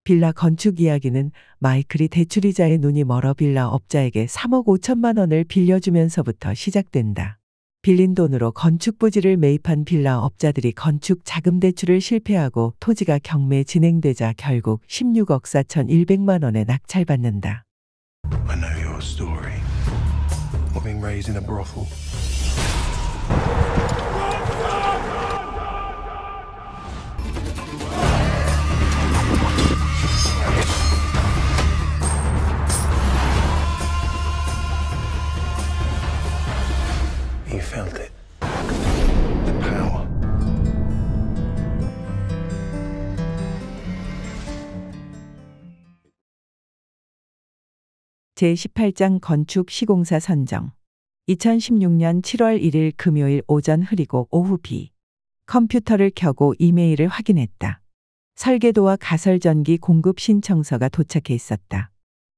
빌라 건축 이야기는 마이클이 대출이자의 눈이 멀어 빌라 업자에게 3억 5천만 원을 빌려주면서부터 시작된다. 빌린 돈으로 건축 부지를 매입한 빌라 업자들이 건축 자금 대출을 실패하고 토지가 경매 진행되자 결국 16억 4,100만 원에 낙찰받는다. I know your story. Being raised in a brothel. You felt it. The power. 제18장 건축 시공사 선정. 2016년 7월 1일 금요일 오전 흐리고 오후 비. 컴퓨터를 켜고 이메일을 확인했다. 설계도와 가설전기 공급 신청서가 도착해 있었다.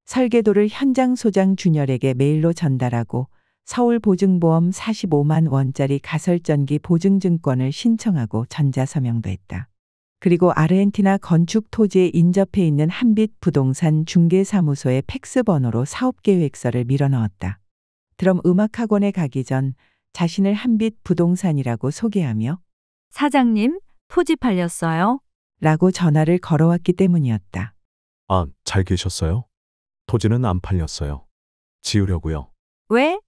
설계도를 현장 소장 준열에게 메일로 전달하고 서울보증보험 45만 원짜리 가설전기 보증증권을 신청하고 전자서명도 했다. 그리고 아르헨티나 건축 토지에 인접해 있는 한빛 부동산 중개사무소의 팩스 번호로 사업계획서를 밀어넣었다. 드럼 음악학원에 가기 전 자신을 한빛 부동산이라고 소개하며 사장님, 토지 팔렸어요? 라고 전화를 걸어왔기 때문이었다. 아, 잘 계셨어요? 토지는 안 팔렸어요. 지으려고요. 왜?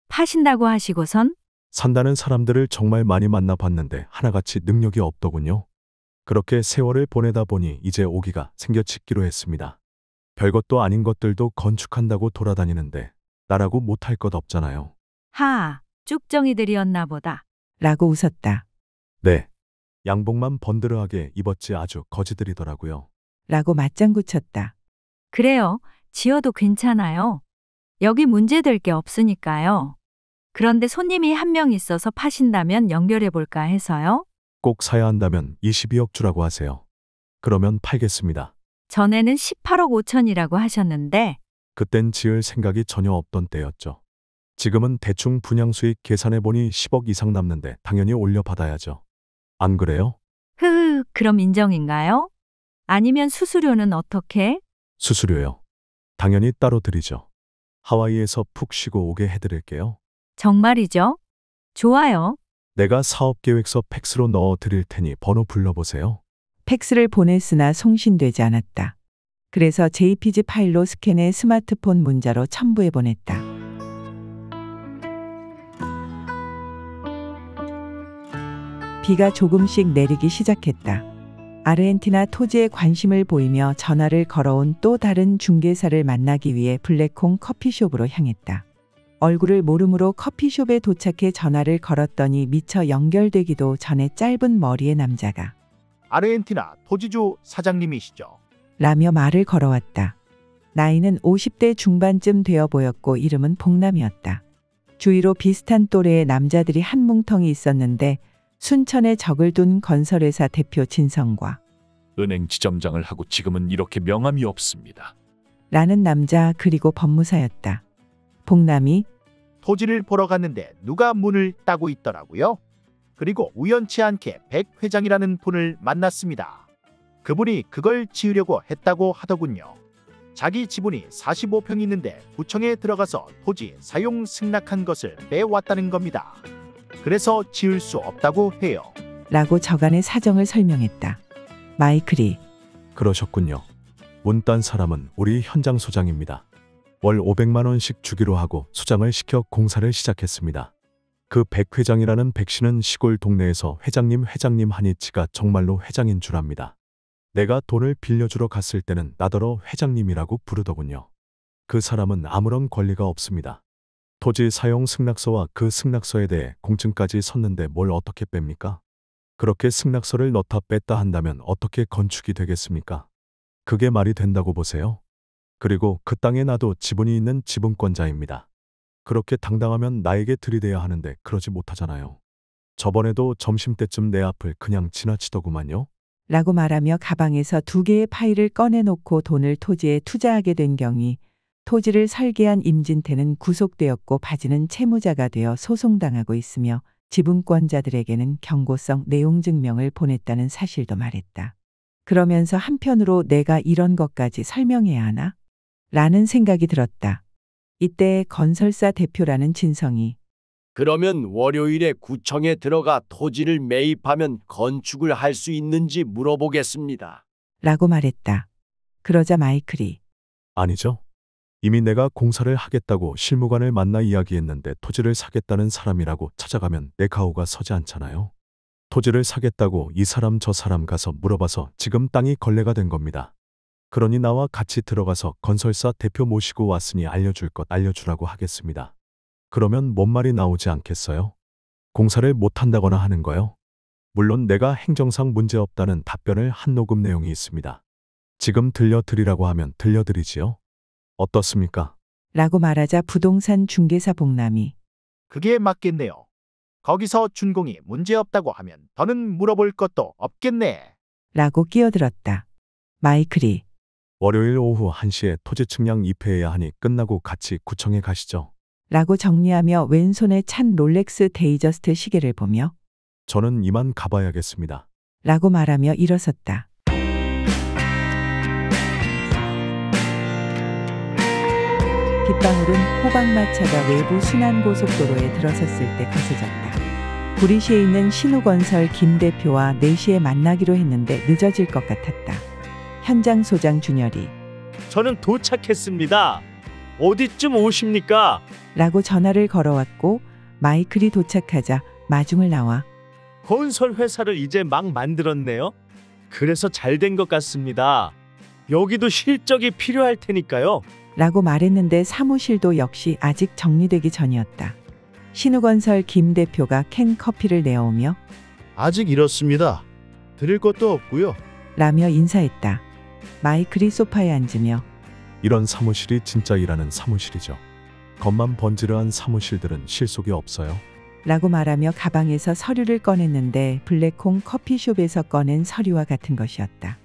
파신다고 하시고선? 산다는 사람들을 정말 많이 만나봤는데 하나같이 능력이 없더군요. 그렇게 세월을 보내다 보니 이제 오기가 생겨짓기로 했습니다. 별것도 아닌 것들도 건축한다고 돌아다니는데 나라고 못할 것 없잖아요. 하, 쭉정이들이었나 보다. 라고 웃었다. 네. 양복만 번드러하게 입었지 아주 거지들이더라고요. 라고 맞장구 쳤다. 그래요. 지어도 괜찮아요. 여기 문제될 게 없으니까요. 그런데 손님이 한 명 있어서 파신다면 연결해 볼까 해서요. 꼭 사야 한다면 22억 주라고 하세요. 그러면 팔겠습니다. 전에는 18억 5천이라고 하셨는데 그땐 지을 생각이 전혀 없던 때였죠. 지금은 대충 분양수익 계산해보니 10억 이상 남는데 당연히 올려받아야죠. 안 그래요? 그럼 인정인가요? 아니면 수수료는 어떻게? 수수료요. 당연히 따로 드리죠. 하와이에서 푹 쉬고 오게 해드릴게요. 정말이죠? 좋아요. 내가 사업계획서 팩스로 넣어 드릴 테니 번호 불러보세요. 팩스를 보냈으나 송신되지 않았다. 그래서 JPG 파일로 스캔해 스마트폰 문자로 첨부해 보냈다. 비가 조금씩 내리기 시작했다. 아르헨티나 토지에 관심을 보이며 전화를 걸어온 또 다른 중개사를 만나기 위해 블랙콩 커피숍으로 향했다. 얼굴을 모름으로 커피숍에 도착해 전화를 걸었더니 미처 연결되기도 전에 짧은 머리의 남자가 아르헨티나 토지주 사장님이시죠? 라며 말을 걸어왔다. 나이는 50대 중반쯤 되어 보였고 이름은 복남이었다. 주위로 비슷한 또래의 남자들이 한 뭉텅이 있었는데 순천에 적을 둔 건설회사 대표 진성과 은행 지점장을 하고 지금은 이렇게 명함이 없습니다. 라는 남자 그리고 법무사였다. 복남이 토지를 보러 갔는데 누가 문을 따고 있더라고요. 그리고 우연치 않게 백 회장이라는 분을 만났습니다. 그분이 그걸 지으려고 했다고 하더군요. 자기 지분이 45평 있는데 구청에 들어가서 토지 사용 승낙한 것을 빼왔다는 겁니다. 그래서 지을 수 없다고 해요. 라고 저간의 사정을 설명했다. 마이클이 그러셨군요. 문 딴 사람은 우리 현장 소장입니다. 월 500만 원씩 주기로 하고 소장을 시켜 공사를 시작했습니다. 그 백 회장이라는 백 씨는 시골 동네에서 회장님 하니 지가 정말로 회장인 줄 압니다. 내가 돈을 빌려주러 갔을 때는 나더러 회장님이라고 부르더군요. 그 사람은 아무런 권리가 없습니다. 토지 사용 승낙서와 그 승낙서에 대해 공증까지 섰는데 뭘 어떻게 뺍니까? 그렇게 승낙서를 넣다 뺐다 한다면 어떻게 건축이 되겠습니까? 그게 말이 된다고 보세요? 그리고 그 땅에 나도 지분이 있는 지분권자입니다. 그렇게 당당하면 나에게 들이대야 하는데 그러지 못하잖아요. 저번에도 점심때쯤 내 앞을 그냥 지나치더구만요. 라고 말하며 가방에서 2개의 파일을 꺼내놓고 돈을 토지에 투자하게 된 경위 토지를 설계한 임진태는 구속되었고 바지는 채무자가 되어 소송당하고 있으며 지분권자들에게는 경고성 내용 증명을 보냈다는 사실도 말했다. 그러면서 한편으로 내가 이런 것까지 설명해야 하나? 라는 생각이 들었다. 이때 건설사 대표라는 진성이 그러면 월요일에 구청에 들어가 토지를 매입하면 건축을 할 수 있는지 물어보겠습니다. 라고 말했다. 그러자 마이클이 아니죠. 이미 내가 공사를 하겠다고 실무관을 만나 이야기했는데 토지를 사겠다는 사람이라고 찾아가면 내 가오가 서지 않잖아요. 토지를 사겠다고 이 사람 저 사람 가서 물어봐서 지금 땅이 걸레가 된 겁니다. 그러니 나와 같이 들어가서 건설사 대표 모시고 왔으니 알려줄 것 알려주라고 하겠습니다. 그러면 뭔 말이 나오지 않겠어요? 공사를 못한다거나 하는 거요? 물론 내가 행정상 문제없다는 답변을 한 녹음 내용이 있습니다. 지금 들려드리라고 하면 들려드리지요? 어떻습니까? 라고 말하자 부동산 중개사 복남이 그게 맞겠네요. 거기서 준공이 문제없다고 하면 더는 물어볼 것도 없겠네. 라고 끼어들었다. 마이클이 월요일 오후 1시에 토지 측량 입회해야 하니 끝나고 같이 구청에 가시죠. 라고 정리하며 왼손에 찬 롤렉스 데이저스트 시계를 보며 저는 이만 가봐야겠습니다. 라고 말하며 일어섰다. 빗방울은 호박마차가 외부 순환고속도로에 들어섰을 때 거세졌다. 구리시에 있는 신우건설 김 대표와 4시에 만나기로 했는데 늦어질 것 같았다. 현장 소장 준열이 저는 도착했습니다. 어디쯤 오십니까? 라고 전화를 걸어왔고 마이클이 도착하자 마중을 나와 건설 회사를 이제 막 만들었네요. 그래서 잘 된 것 같습니다. 여기도 실적이 필요할 테니까요. 라고 말했는데 사무실도 역시 아직 정리되기 전이었다. 신우건설 김 대표가 캔 커피를 내어오며 아직 이렇습니다. 드릴 것도 없고요. 라며 인사했다. 마이클이 소파에 앉으며 이런 사무실이 진짜 일하는 사무실이죠. 겉만 번지르한 사무실들은 실속이 없어요. 라고 말하며 가방에서 서류를 꺼냈는데 블랙콩 커피숍에서 꺼낸 서류와 같은 것이었다.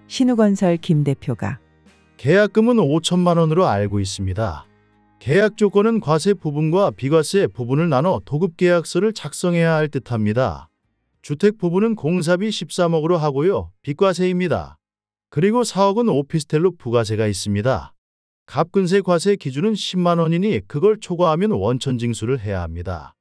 신우건설 김 대표가 계약금은 5천만 원으로 알고 있습니다. 계약 조건은 과세 부분과 비과세 부분을 나눠 도급계약서를 작성해야 할 듯합니다. 주택 부분은 공사비 13억으로 하고요. 비과세입니다. 그리고 4억은 오피스텔로 부가세가 있습니다. 갑근세 과세 기준은 10만 원이니 그걸 초과하면 원천 징수를 해야 합니다.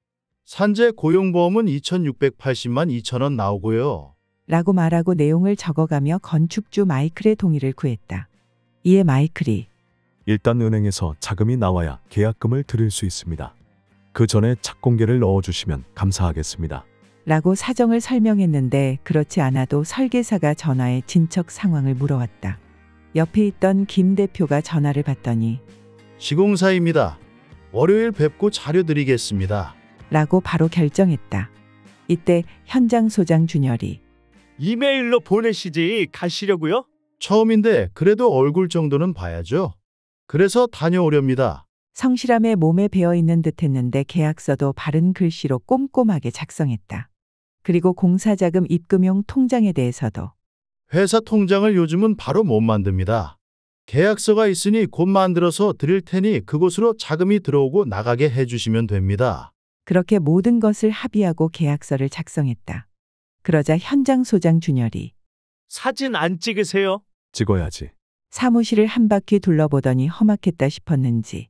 산재 고용보험은 2,680만 2천 원 나오고요. 라고 말하고 내용을 적어가며 건축주 마이클의 동의를 구했다. 이에 마이클이 일단 은행에서 자금이 나와야 계약금을 드릴 수 있습니다. 그 전에 착공계를 넣어주시면 감사하겠습니다. 라고 사정을 설명했는데 그렇지 않아도 설계사가 전화해 진척 상황을 물어왔다. 옆에 있던 김 대표가 전화를 받더니 시공사입니다. 월요일 뵙고 자료 드리겠습니다. 라고 바로 결정했다. 이때 현장 소장 준열이 이메일로 보내시지 가시려고요? 처음인데 그래도 얼굴 정도는 봐야죠. 그래서 다녀오렵니다. 성실함에 몸에 배어있는 듯했는데 계약서도 바른 글씨로 꼼꼼하게 작성했다. 그리고 공사자금 입금용 통장에 대해서도 회사 통장을 요즘은 바로 못 만듭니다. 계약서가 있으니 곧 만들어서 드릴 테니 그곳으로 자금이 들어오고 나가게 해주시면 됩니다. 그렇게 모든 것을 합의하고 계약서를 작성했다. 그러자 현장 소장 준열이 사진 안 찍으세요? 찍어야지. 사무실을 한 바퀴 둘러보더니 험악했다 싶었는지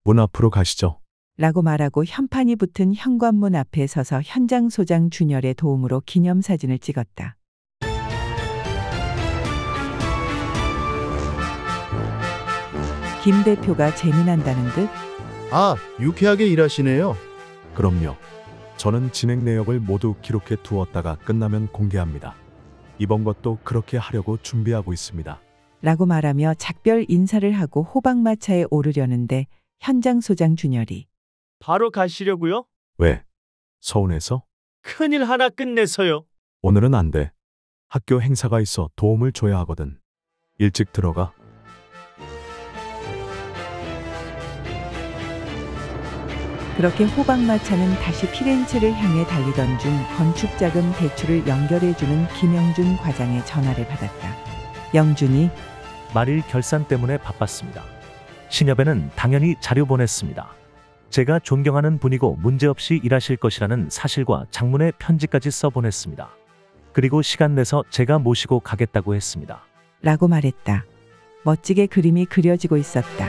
문 앞으로 가시죠. 라고 말하고 현판이 붙은 현관문 앞에 서서 현장 소장 준열의 도움으로 기념사진을 찍었다. 김 대표가 재미난다는 듯 아, 유쾌하게 일하시네요. 그럼요. 저는 진행 내역을 모두 기록해 두었다가 끝나면 공개합니다. 이번 것도 그렇게 하려고 준비하고 있습니다. 라고 말하며 작별 인사를 하고 호박마차에 오르려는데 현장 소장 준열이 바로 가시려고요? 왜? 서운해서? 큰일 하나 끝내서요. 오늘은 안 돼. 학교 행사가 있어 도움을 줘야 하거든. 일찍 들어가. 그렇게 호박마차는 다시 피렌체를 향해 달리던 중 건축자금 대출을 연결해주는 김영준 과장의 전화를 받았다. 영준이 말일 결산 때문에 바빴습니다. 신협에는 당연히 자료 보냈습니다. 제가 존경하는 분이고 문제없이 일하실 것이라는 사실과 장문의 편지까지 써보냈습니다. 그리고 시간 내서 제가 모시고 가겠다고 했습니다. 라고 말했다. 멋지게 그림이 그려지고 있었다.